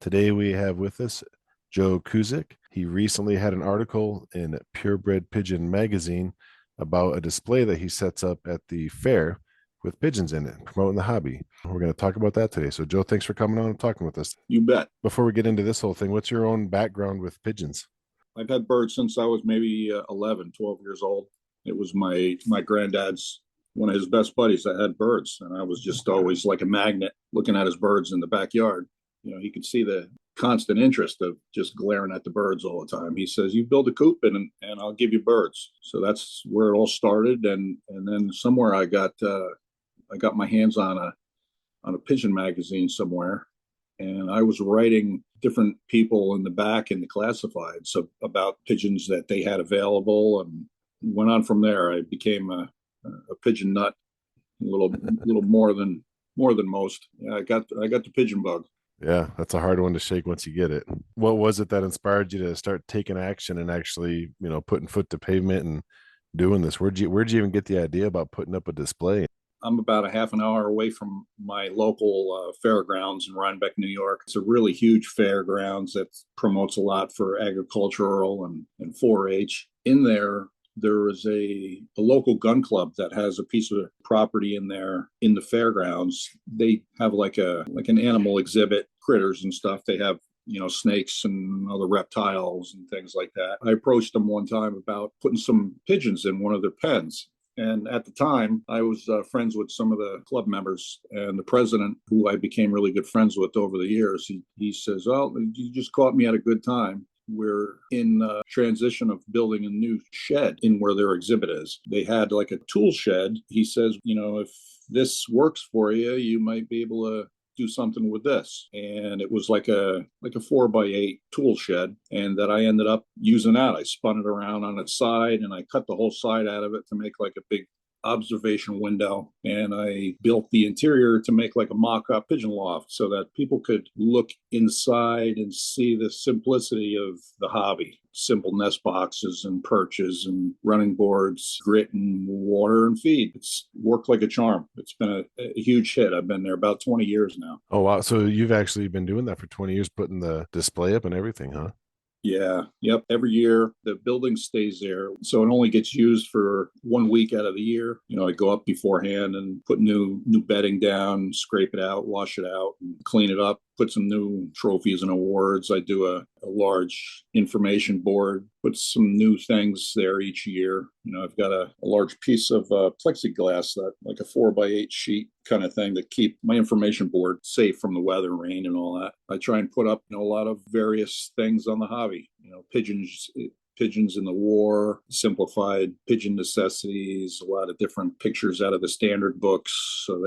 Today we have with us Joe Cussick. He recently had an article in Purebred Pigeon magazine about a display that he sets up at the fair with pigeons in it, promoting the hobby. We're going to talk about that today. So, Joe, thanks for coming on and talking with us. You bet. Before we get into this whole thing, what's your own background with pigeons? I've had birds since I was maybe 11, 12 years old. It was my granddad's, one of his best buddies that had birds. And I was just always like a magnet looking at his birds in the backyard. You know, he could see the constant interest of just glaring at the birds all the time. He says, "You build a coop and I'll give you birds." So that's where it all started. And then somewhere I got my hands on a pigeon magazine somewhere, and I was writing different people in the back in the classifieds about pigeons that they had available, and went on from there. I became a pigeon nut, a little more than most. Yeah, I got the pigeon bug. Yeah, that's a hard one to shake once you get it. What was it that inspired you to start taking action and actually, putting foot to pavement and doing this? Where'd you even get the idea about putting up a display? I'm about a half an hour away from my local fairgrounds in Rhinebeck, New York. It's a really huge fairgrounds that promotes a lot for agricultural and 4-H. In there is a local gun club that has a piece of property in there in the fairgrounds. They have like an animal exhibit, critters and stuff. They have snakes and other reptiles and things like that. I approached them one time about putting some pigeons in one of their pens. And at the time, I was friends with some of the club members, and the president, who I became really good friends with over the years, he says, "Oh, you just caught me at a good time. We're in transition of building a new shed in where their exhibit is. They had like a tool shed." He says, "If this works for you, you might be able to do something with this." And it was like a 4x8 tool shed, and that I ended up using that. I spun it around on its side, and I cut the whole side out of it to make like a big observation window, and I built the interior to make like a mock-up pigeon loft so that people could look inside and see the simplicity of the hobby. Simple nest boxes and perches and running boards, grit and water and feed. It's worked like a charm. It's been a huge hit. I've been there about 20 years now. Oh, wow. So you've actually been doing that for 20 years, putting the display up and everything, huh? Yeah, yep. Every year the building stays there. So it only gets used for 1 week out of the year. I go up beforehand and put new bedding down, scrape it out, wash it out, and clean it up, put some new trophies and awards. I do a large information board, put some new things there each year. I've got a large piece of plexiglass, that like a 4x8 sheet kind of thing, to keep my information board safe from the weather, rain, and all that. I try and put up a lot of various things on the hobby. Pigeons in the war, simplified pigeon necessities, a lot of different pictures out of the standard books so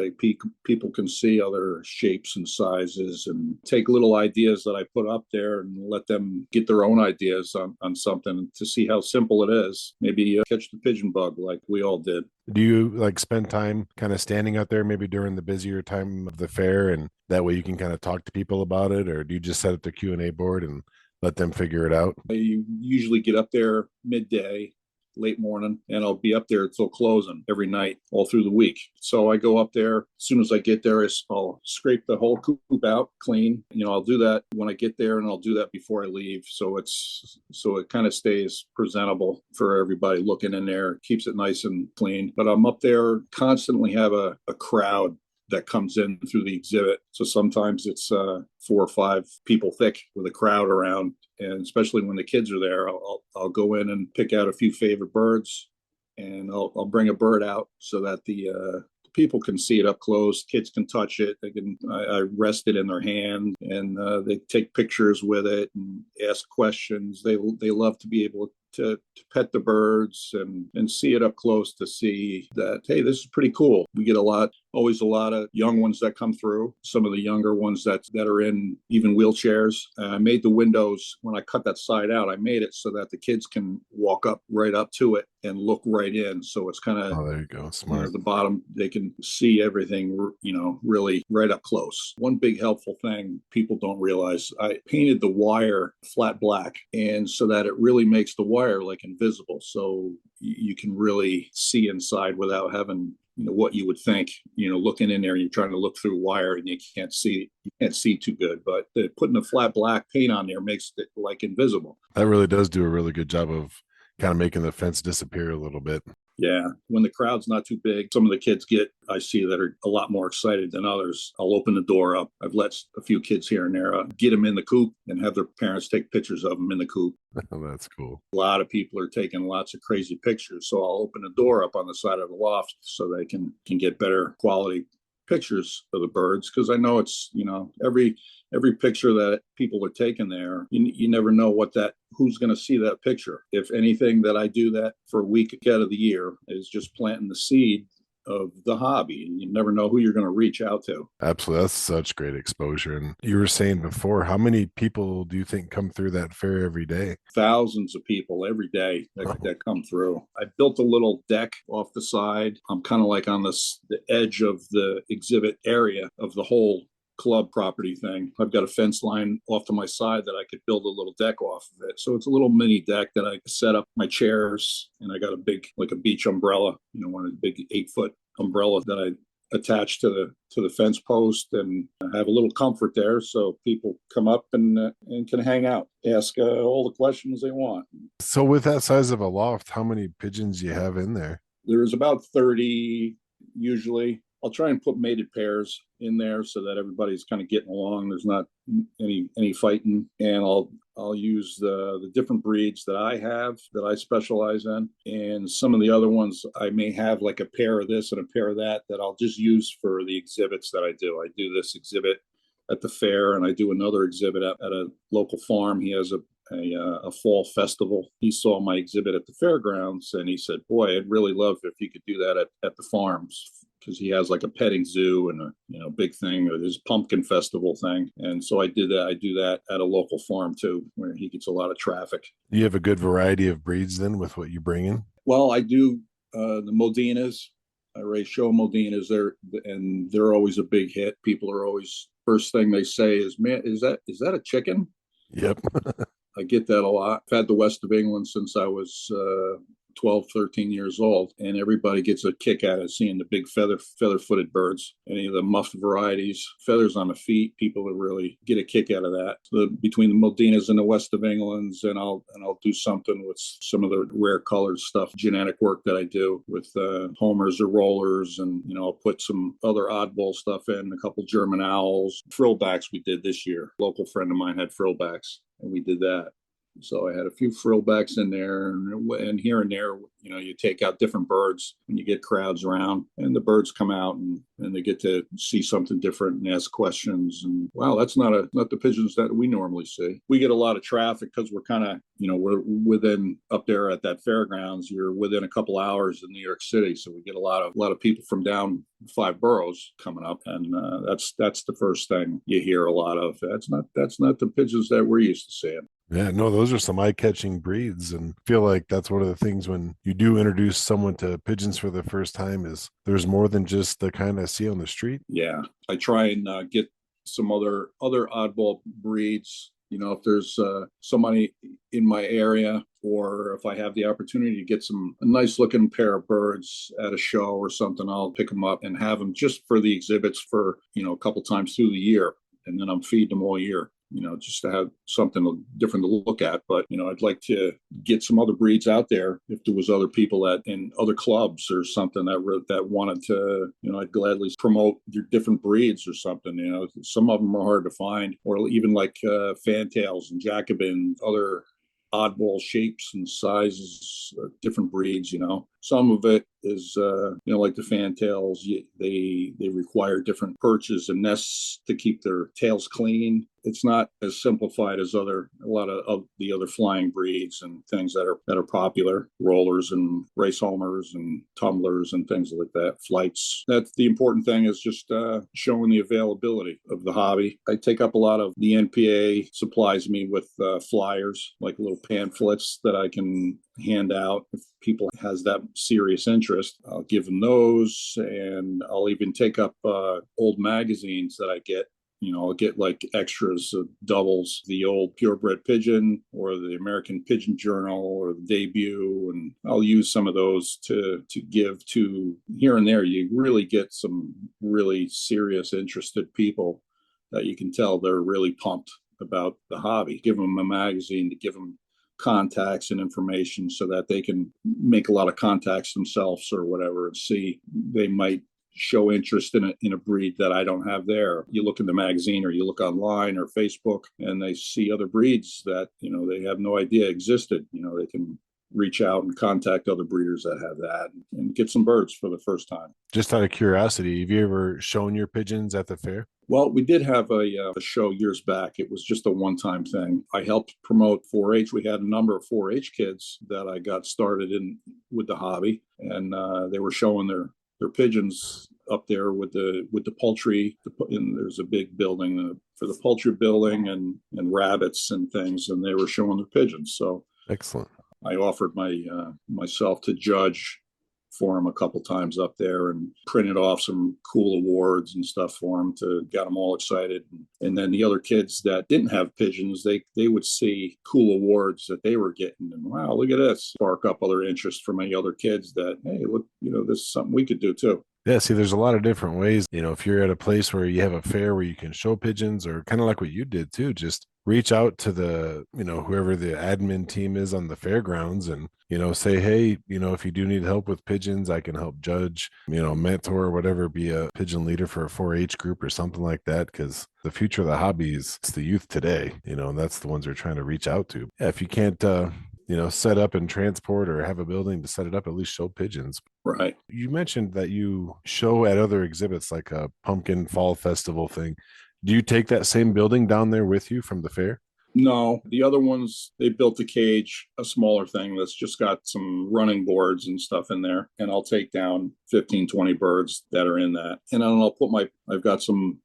people can see other shapes and sizes, and take little ideas that I put up there and let them get their own ideas on something to see how simple it is. Maybe catch the pigeon bug like we all did. Do you like spend time kind of standing out there maybe during the busier time of the fair, and that way you can kind of talk to people about it, or do you just set up the Q&A board and let them figure it out? I usually get up there midday, late morning, and I'll be up there until closing every night, all through the week. So I go up there. As soon as I get there, I'll scrape the whole coop out clean. I'll do that when I get there, and I'll do that before I leave. So it kind of stays presentable for everybody looking in there, keeps it nice and clean. But I'm up there, constantly have a crowd that comes in through the exhibit. So sometimes it's 4 or 5 people thick with a crowd around. And especially when the kids are there, I'll go in and pick out a few favorite birds, and I'll bring a bird out so that the people can see it up close. Kids can touch it. I rest it in their hand, and they take pictures with it and ask questions. They love to be able to pet the birds and see it up close, to see that, hey, this is pretty cool. We get always a lot of young ones that come through, some of the younger ones that are in even wheelchairs. I made the windows, when I cut that side out, I made it so that the kids can walk right up to it and look right in. So it's kind of, Oh, there you go. Smart. the bottom, they can see everything, really right up close. One big helpful thing people don't realize, I painted the wire flat black, and so that it really makes the wire like invisible. So you can really see inside without having what you would think, looking in there and you're trying to look through wire and you can't see too good, but putting a flat black paint on there makes it like invisible. That really does do a really good job of kind of making the fence disappear a little bit. Yeah, when the crowd's not too big, some of the kids I see that are a lot more excited than others. I'll open the door up. I've let a few kids here and there get them in the coop and have their parents take pictures of them in the coop. That's cool. A lot of people are taking lots of crazy pictures, so I'll open the door up on the side of the loft so they can get better quality pictures of the birds, because I know it's every picture that people are taking there, you never know who's going to see that picture. If anything, that I do that for a week out of the year is just planting the seed of the hobby, and you never know who you're going to reach out to. Absolutely. That's such great exposure. And you were saying before, how many people do you think come through that fair every day? Thousands of people every day that come through. I built a little deck off the side. I'm kind of like on the edge of the exhibit area of the whole club property thing. I've got a fence line off to my side that I could build a little deck off of it. So it's a little mini deck that I set up my chairs, and I got a big, like a beach umbrella, one of the big 8-foot umbrella that I attached to the fence post, and I have a little comfort there so people come up and can hang out, ask all the questions they want. So with that size of a loft, how many pigeons do you have in there? There's about 30 usually. I'll try and put mated pairs in there so that everybody's kind of getting along. There's not any fighting, and I'll use the different breeds that I have that I specialize in, and some of the other ones I may have like a pair of this and a pair of that I'll just use for the exhibits that I do. I do this exhibit at the fair, and I do another exhibit at a local farm. He has a fall festival. He saw my exhibit at the fairgrounds, and he said, "Boy, I'd really love if you could do that at the farms." Because he has like a petting zoo and a big thing, or this pumpkin festival thing. And so I did that. I do that at a local farm too, where he gets a lot of traffic. You have a good variety of breeds then with what you bring in? Well, I do the Modinas. I raise show Modinas there, and they're always a big hit. People are always, first thing they say is, "Man, is that a chicken?" Yep. I get that a lot. I've had the West of England since I was 12, 13 years old, and everybody gets a kick out of seeing the big feather-footed birds. Any of the muffed varieties, feathers on the feet, people will really get a kick out of that. So between the Modinas and the West of Englands, and I'll do something with some of the rare colored stuff, genetic work that I do with homers or rollers, and I'll put some other oddball stuff in, a couple German owls, frillbacks we did this year. A local friend of mine had frillbacks, and we did that. So I had a few frillbacks in there, and here and there, you take out different birds when you get crowds around, and the birds come out and they get to see something different and ask questions. And wow, that's not the pigeons that we normally see. We get a lot of traffic because we're kind of, we're within up there at that fairgrounds. You're within a couple hours in New York City, so we get a lot of people from down 5 boroughs coming up, and that's the first thing you hear a lot of. That's not the pigeons that we're used to seeing. Yeah, no, those are some eye-catching breeds, and I feel like that's one of the things when you do introduce someone to pigeons for the first time is there's more than just the kind I see on the street. Yeah, I try and get some other oddball breeds. If there's somebody in my area, or if I have the opportunity to get a nice looking pair of birds at a show or something, I'll pick them up and have them just for the exhibits for a couple times through the year, and then I'm feeding them all year. Just to have something different to look at. But, I'd like to get some other breeds out there. If there was other people in other clubs or something that wanted to, I'd gladly promote your different breeds or something. Some of them are hard to find, or even like fantails and Jacobin, other oddball shapes and sizes, different breeds. Some of it is, like the fantails, they require different perches and nests to keep their tails clean. It's not as simplified as a lot of the other flying breeds and things that are popular, rollers and race homers and tumblers and things like that, flights. That's the important thing, is just showing the availability of the hobby. I take up a lot of the NPA supplies me with flyers, like little pamphlets that I can hand out. If people has that serious interest, I'll give them those, and I'll even take up old magazines that I get, I'll get like extras, doubles, the old purebred pigeon or the American Pigeon Journal or the debut, and I'll use some of those to give to here and there. You really get some really serious, interested people that you can tell they're really pumped about the hobby. Give them a magazine to give them contacts and information so that they can make a lot of contacts themselves or whatever, and see they might show interest in a breed that I don't have there. You look in the magazine or you look online or Facebook and they see other breeds that, they have no idea existed. They can reach out and contact other breeders that have that and get some birds for the first time. Just out of curiosity, have you ever shown your pigeons at the fair? Well, we did have a show years back. It was just a one-time thing. I helped promote 4-H. We had a number of 4-H kids that I got started in with the hobby, and they were showing their pigeons up there with the poultry. And there's a big building for the poultry building and rabbits and things, and they were showing their pigeons. So Excellent. I offered myself to judge for them a couple times up there and printed off some cool awards and stuff for them to get them all excited. And then the other kids that didn't have pigeons, they would see cool awards that they were getting, and wow, look at this, spark up other interest from any other kids that, hey, look, this is something we could do too. Yeah, see, there's a lot of different ways. If you're at a place where you have a fair where you can show pigeons, or kind of like what you did too, just reach out to whoever the admin team is on the fairgrounds and, say, hey, if you do need help with pigeons, I can help judge, mentor or whatever, be a pigeon leader for a 4-H group or something like that. Cause the future of the hobby is it's the youth today, and that's the ones we're trying to reach out to. Yeah, if you can't, set up and transport or have a building to set it up, at least show pigeons. Right. You mentioned that you show at other exhibits like a pumpkin fall festival thing. Do you take that same building down there with you from the fair? No, the other ones, they built a cage, a smaller thing that's just got some running boards and stuff in there. And I'll take down 15, 20 birds that are in that. And then I've got some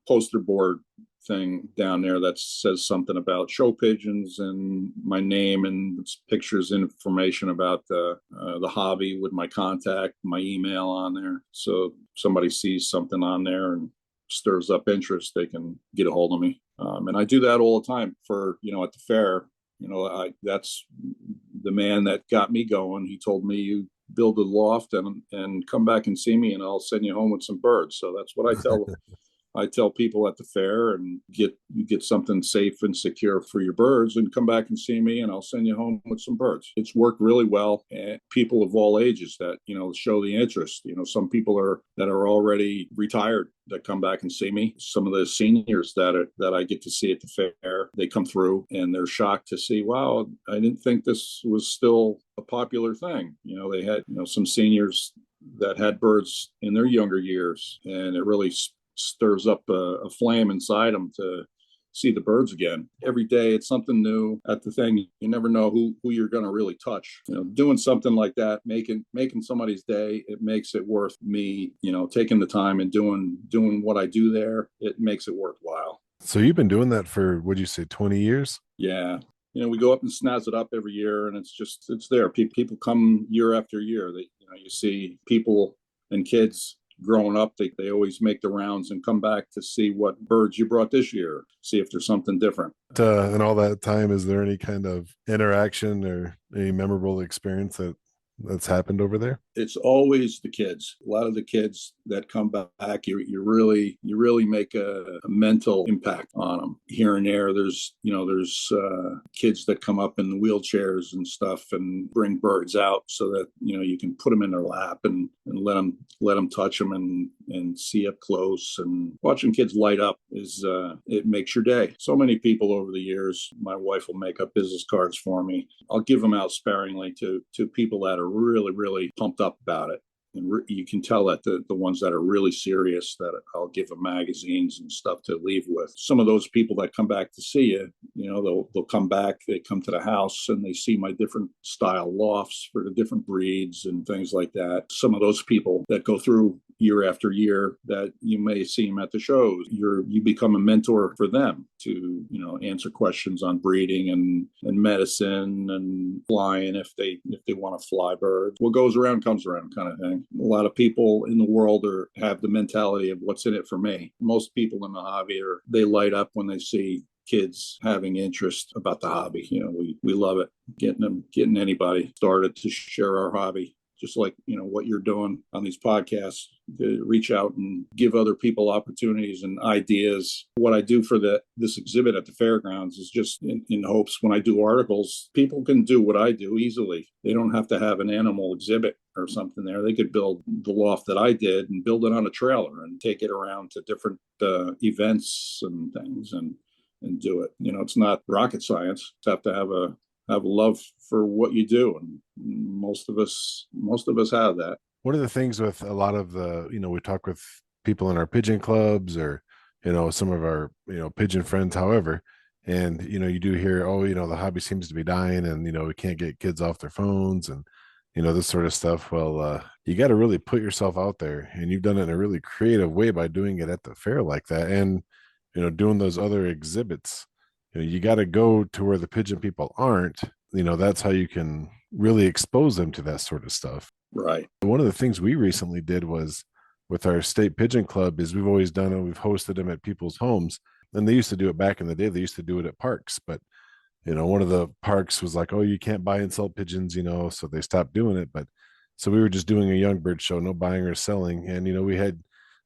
poster board thing down there that says something about show pigeons and my name and pictures and information about the hobby with my contact, my email on there. So somebody sees something on there and stirs up interest, they can get a hold of me. And I do that all the time for, at the fair. That's the man that got me going. He told me, you build a loft and come back and see me and I'll send you home with some birds. So that's what I tell people at the fair, and you get something safe and secure for your birds and come back and see me and I'll send you home with some birds. It's worked really well. And people of all ages that, show the interest. Some people that are already retired that come back and see me. Some of the seniors that I get to see at the fair, they come through and they're shocked to see, wow, I didn't think this was still a popular thing. They had, some seniors that had birds in their younger years, and it really stirs up a flame inside them to see the birds again. Every day it's something new at the thing. You never know who you're going to really touch. Doing something like that, making somebody's day, it makes it worth me, taking the time and doing what I do there. It makes it worthwhile. So you've been doing that for, what'd you say, 20 years? Yeah. We go up and snazz it up every year, and it's there. People come year after year. You see people and kids growing up, they always make the rounds and come back to see what birds you brought this year, see if there's something different. And all that time, is there any kind of interaction or any memorable experience that's happened over there? It's always the kids. A lot of the kids that come back, you really make a mental impact on them. Here and there, there's kids that come up in wheelchairs and stuff and bring birds out so that you can put them in their lap and let them touch them and see up close. And watching kids light up it makes your day. So many people over the years, my wife will make up business cards for me. I'll give them out sparingly to people that are really, really pumped up about it. And you can tell that the ones that are really serious, that I'll give them magazines and stuff to leave with. Some of those people that come back to see you, they'll come back, they come to the house and they see my different style lofts for the different breeds and things like that. Some of those people that go through year after year that you may see them at the shows. You become a mentor for them to, answer questions on breeding and medicine and flying if they want to fly birds. What goes around comes around kind of thing. A lot of people in the world have the mentality of what's in it for me. Most people in the hobby they light up when they see kids having interest about the hobby. We love it, getting anybody started to share our hobby, just like what you're doing on these podcasts, to reach out and give other people opportunities and ideas. What I do for this exhibit at the fairgrounds is just in hopes when I do articles, people can do what I do easily. They don't have to have an animal exhibit or something there. They could build the loft that I did and build it on a trailer and take it around to different events and things and do it. It's not rocket science. You have to have a love for what you do, and most of us have that. One of the things with a lot of the, we talk with people in our pigeon clubs or, some of our, pigeon friends, however, and, you do hear, oh, the hobby seems to be dying and, we can't get kids off their phones and, this sort of stuff. Well, you got to really put yourself out there, and you've done it in a really creative way by doing it at the fair like that. And, doing those other exhibits, you got to go to where the pigeon people aren't. That's how you can really expose them to that sort of stuff. Right. One of the things we recently did was with our state pigeon club is we've always done it. We've hosted them at people's homes, and they used to do it back in the day. They used to do it at parks, but one of the parks was like, oh, you can't buy and sell pigeons, so they stopped doing it. But so we were just doing a young bird show, no buying or selling. And, we had,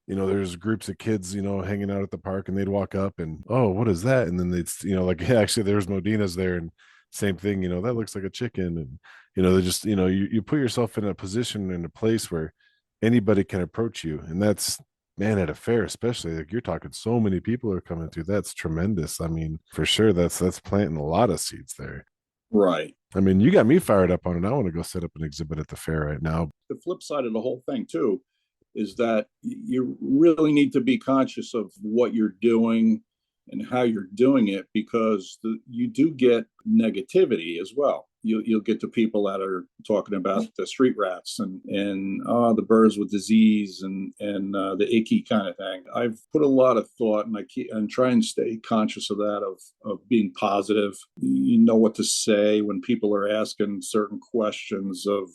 there's groups of kids, hanging out at the park, and they'd walk up and, oh, what is that? And then they'd, like, hey, actually, there's Modina's there. And same thing, that looks like a chicken. And, they just, you put yourself in a position, in a place where anybody can approach you. And that's, man, at a fair, especially, like, you're talking so many people are coming through. That's tremendous. I mean, for sure, that's planting a lot of seeds there. Right. I mean, you got me fired up on it. I want to go set up an exhibit at the fair right now. The flip side of the whole thing too is that you really need to be conscious of what you're doing and how you're doing it, because you do get negativity as well. You'll get to people that are talking about the street rats and the birds with disease and the icky kind of thing. I've put a lot of thought, and try and stay conscious of that, of being positive. You know what to say when people are asking certain questions of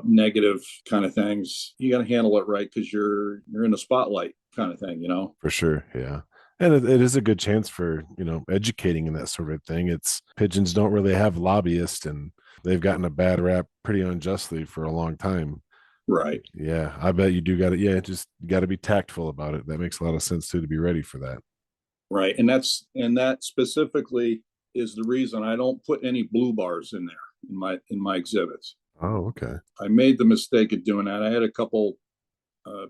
negative kind of things. You got to handle it right, because you're in the spotlight kind of thing. For sure, yeah. And it is a good chance for, educating and that sort of thing. It's pigeons don't really have lobbyists, and they've gotten a bad rap pretty unjustly for a long time. Right. Yeah. I bet you do got it. Yeah. Just got to be tactful about it. That makes a lot of sense too, to be ready for that. Right. And that specifically is the reason I don't put any blue bars in there in my exhibits. Oh, okay. I made the mistake of doing that. I had a couple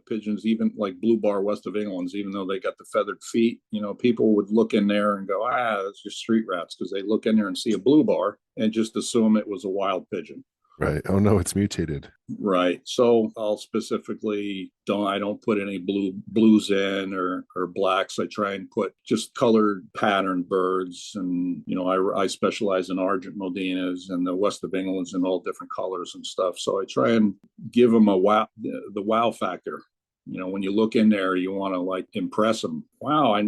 pigeons, even like blue bar west of England's, even though they got the feathered feet, people would look in there and go, that's just street rats, because they look in there and see a blue bar and just assume it was a wild pigeon. Right. Oh no, it's mutated. Right. So I'll specifically I don't put any blues in or blacks. I try and put just colored patterned birds. And, I specialize in Argent Modinas and the West of England's in all different colors and stuff. So I try and give them the wow factor. When you look in there, you want to like impress them. Wow, I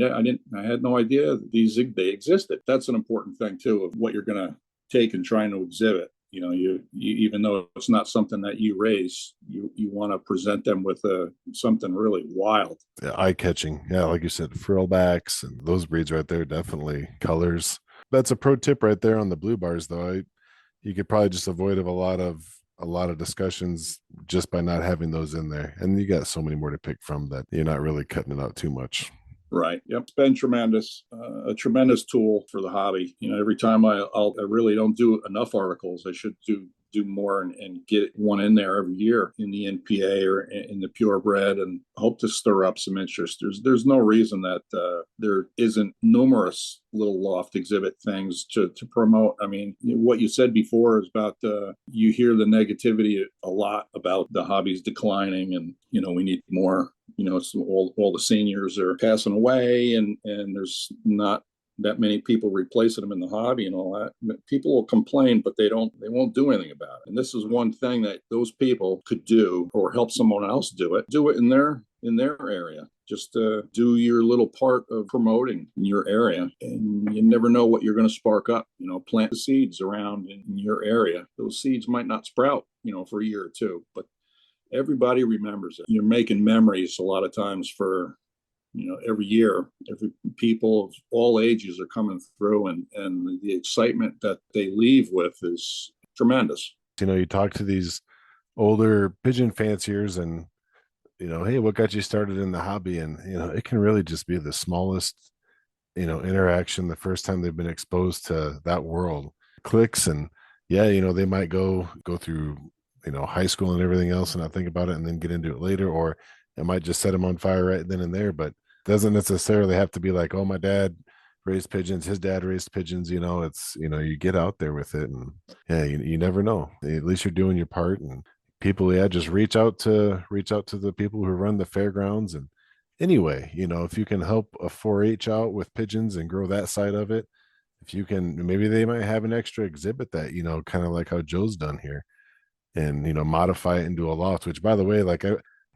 had no idea they existed. That's an important thing too, of what you're going to take and trying to exhibit. You even though it's not something that you raise, you want to present them with something really wild. Yeah, eye-catching. Yeah, like you said, frillbacks and those breeds right there, definitely colors. That's a pro tip right there on the blue bars, though. You could probably just avoid a lot of discussions just by not having those in there. And you got so many more to pick from that you're not really cutting it out too much. Right. Yep. It's been tremendous, a tremendous tool for the hobby. Every time I really don't do enough articles. I should do more and get one in there every year in the NPA or in the purebred, and hope to stir up some interest. There's no reason that there isn't numerous little loft exhibit things to promote. I mean, what you said before is about you hear the negativity a lot about the hobby's declining, and we need more. It's all the seniors are passing away, and there's not that many people replacing them in the hobby and all that. People will complain, but they won't do anything about it. And this is one thing that those people could do, or help someone else do it in their area. Just do your little part of promoting in your area, and you never know what you're going to spark up. Plant the seeds around in your area. Those seeds might not sprout, for a year or two, but everybody remembers it. You're making memories a lot of times for, every year. Every people of all ages are coming through, and the excitement that they leave with is tremendous. You talk to these older pigeon fanciers and, hey, what got you started in the hobby? And, it can really just be the smallest, interaction the first time they've been exposed to that world. Clicks, and yeah, they might go through, high school and everything else and not think about it and then get into it later, or it might just set them on fire right then and there. But doesn't necessarily have to be like, oh, my dad raised pigeons, his dad raised pigeons. It's, you get out there with it, and yeah, you never know. At least you're doing your part. And people, yeah, just reach out to the people who run the fairgrounds. And anyway, if you can help a 4-H out with pigeons and grow that side of it, if you can, maybe they might have an extra exhibit that, kind of like how Joe's done here, and modify it into a loft. Which, by the way, like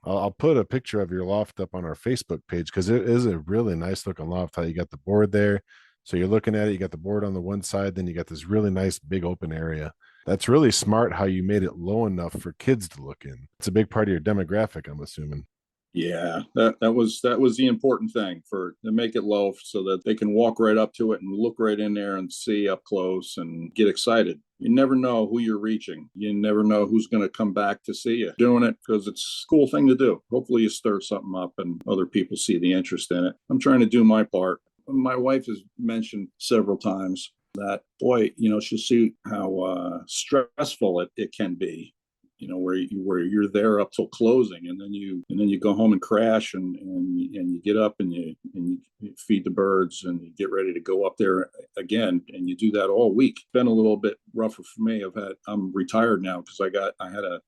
I'll put a picture of your loft up on our Facebook page, because it is a really nice looking loft. How you got the board there, so you're looking at it, you got the board on the one side, then you got this really nice big open area. That's really smart how you made it low enough for kids to look in. It's a big part of your demographic, I'm assuming. Yeah, that was the important thing, for to make it low so that they can walk right up to it and look right in there and see up close and get excited. You never know who you're reaching. You never know who's going to come back to see you doing it, because it's a cool thing to do. Hopefully you stir something up and other people see the interest in it. I'm trying to do my part. My wife has mentioned several times that, boy, she'll see how stressful it can be, where you're there up till closing, and then you go home and crash, and you get up and you feed the birds and you get ready to go up there again, and you do that all week. It's been a little bit rougher for me. I'm retired now, because I had a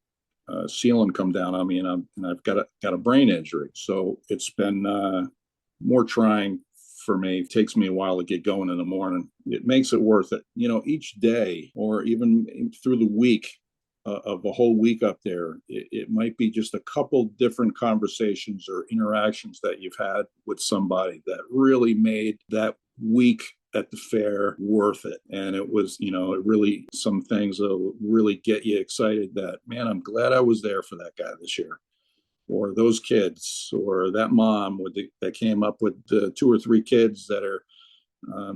sealant come down on me, and I've got a brain injury, so it's been more trying for me. It takes me a while to get going in the morning. It makes it worth it. Each day, or even through the week, of a whole week up there, it might be just a couple different conversations or interactions that you've had with somebody that really made that week at the fair worth it. And it was, it really, some things will really get you excited that, man, I'm glad I was there for that guy this year, or those kids, or that mom that came up with the 2 or 3 kids that are,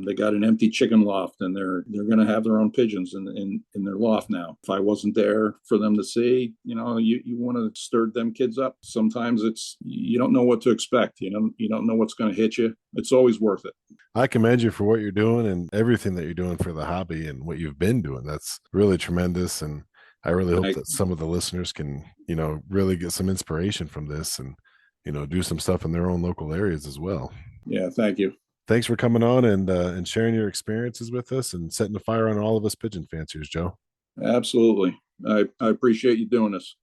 they got an empty chicken loft, and they're going to have their own pigeons in their loft now. If I wasn't there for them to see, you want to stir them kids up. Sometimes you don't know what to expect. You don't know what's going to hit you. It's always worth it. I commend you for what you're doing and everything that you're doing for the hobby and what you've been doing. That's really tremendous. And I really hope that some of the listeners can, really get some inspiration from this and, do some stuff in their own local areas as well. Yeah, thank you. Thanks for coming on and sharing your experiences with us and setting the fire on all of us pigeon fanciers, Joe. Absolutely. I appreciate you doing this.